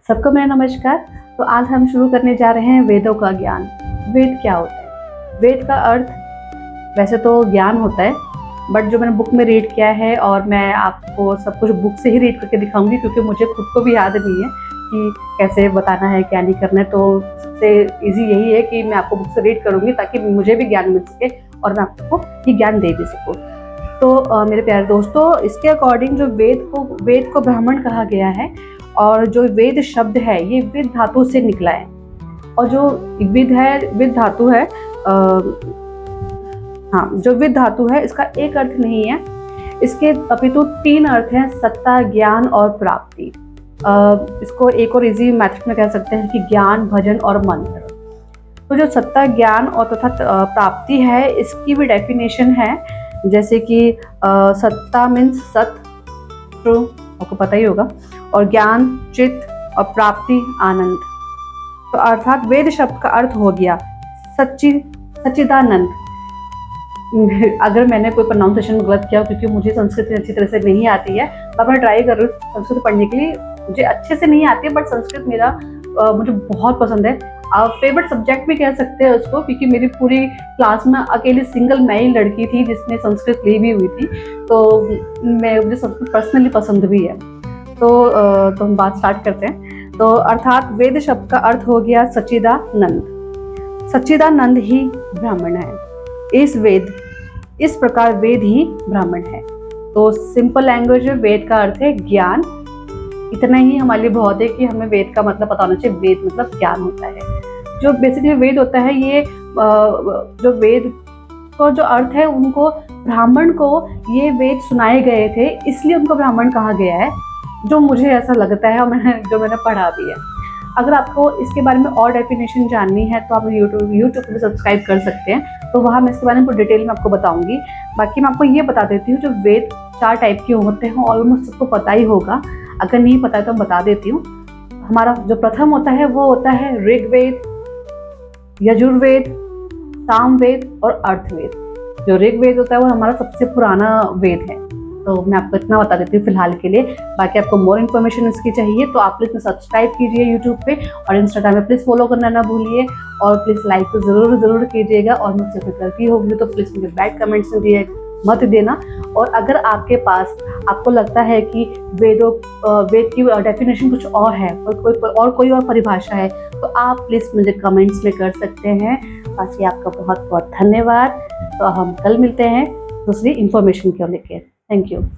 सबको मेरा नमस्कार। तो आज हम शुरू करने जा रहे हैं वेदों का ज्ञान। वेद क्या होता है? वेद का अर्थ वैसे तो ज्ञान होता है, बट जो मैंने बुक में रीड किया है और मैं आपको सब कुछ बुक से ही रीड करके दिखाऊंगी, क्योंकि मुझे खुद को भी याद नहीं है कि कैसे बताना है, क्या नहीं करना है। तो सबसे इजी यही है कि मैं आपको बुक से रीड करूँगी ताकि मुझे भी ज्ञान मिल सके और मैं आपको ये ज्ञान दे भी सकूँ। तो मेरे प्यारे दोस्तों, इसके अकॉर्डिंग जो वेद को ब्राह्मण कहा गया है, और जो वेद शब्द है ये विद धातु से निकला है। और जो विद धातु है, जो विद धातु है इसका एक अर्थ नहीं है, इसके अपितु तीन अर्थ हैं: सत्ता, ज्ञान और प्राप्ति। इसको एक और इजी मैथड में कह सकते हैं कि ज्ञान, भजन और मंत्र। तो जो सत्ता, ज्ञान और तथा प्राप्ति है, इसकी भी डेफिनेशन है। जैसे कि सत्ता मीन्स सत, ट्रू, आपको पता ही होगा, और ज्ञान चित्त और प्राप्ति आनंद। तो अर्थात वेद शब्द का अर्थ हो गया सच्चिदानंद। अगर मैंने कोई प्रोनाउंसिएशन गलत किया, क्योंकि मुझे संस्कृत अच्छी तरह से नहीं आती है, तो मैं ट्राई कर रही हूँ संस्कृत पढ़ने के लिए। मुझे अच्छे से नहीं आती है, बट संस्कृत मेरा मुझे बहुत पसंद है। आप फेवरेट सब्जेक्ट भी कह सकते हैं उसको, क्योंकि मेरी पूरी क्लास में अकेली सिंगल मैं ही लड़की थी जिसने संस्कृत ली भी हुई थी। तो मुझे संस्कृत पर्सनली पसंद भी है। तो हम बात स्टार्ट करते हैं। तो अर्थात वेद शब्द का अर्थ हो गया सच्चिदानंद। सच्चिदानंद ही ब्राह्मण है। इस प्रकार वेद ही ब्राह्मण है। तो सिंपल लैंग्वेज में वेद का अर्थ है ज्ञान। इतना ही हमारे लिए बहुत है कि हमें वेद का मतलब पता होना चाहिए। वेद मतलब ज्ञान होता है। जो बेसिकली वेद होता है, ये जो वेद को जो अर्थ है, उनको ब्राह्मण को ये वेद सुनाए गए थे, इसलिए उनको ब्राह्मण कहा गया है, जो मुझे ऐसा लगता है और मैंने पढ़ा भी है। अगर आपको इसके बारे में और डेफिनेशन जाननी है तो आप यूट्यूब पे सब्सक्राइब कर सकते हैं। तो वहाँ मैं इसके बारे में पूरी डिटेल में आपको बताऊंगी। बाकी मैं आपको ये बता देती हूँ, जो वेद 4 टाइप के होते हैं, ऑलमोस्ट सबको पता ही होगा। अगर नहीं पता है तो मैं बता देती हूँ। हमारा जो प्रथम होता है वो होता है ऋग्वेद, यजुर्वेद, सामवेद और अर्थवेद। जो ऋग्वेद होता है वो हमारा सबसे पुराना वेद है। तो मैं आपको इतना बता देती हूँ फिलहाल के लिए। बाकी आपको मोर इन्फॉर्मेशन इसकी चाहिए तो आप प्लीज़ सब्सक्राइब कीजिए यूट्यूब पे, और इंस्टाग्राम में प्लीज़ फॉलो करना ना भूलिए, और प्लीज़ लाइक तो ज़रूर कीजिएगा। और मुझसे कोई गलती होगी तो प्लीज़ मुझे बैड कमेंट्स में मत देना। और अगर आपके पास आपको लगता है कि वेद की डेफिनेशन कुछ और है, और कोई और परिभाषा है, तो आप प्लीज़ मुझे कमेंट्स में कर सकते हैं। बाकी आपका बहुत बहुत धन्यवाद। तो हम कल मिलते हैं दूसरी इन्फॉर्मेशन को लेकर। Thank you.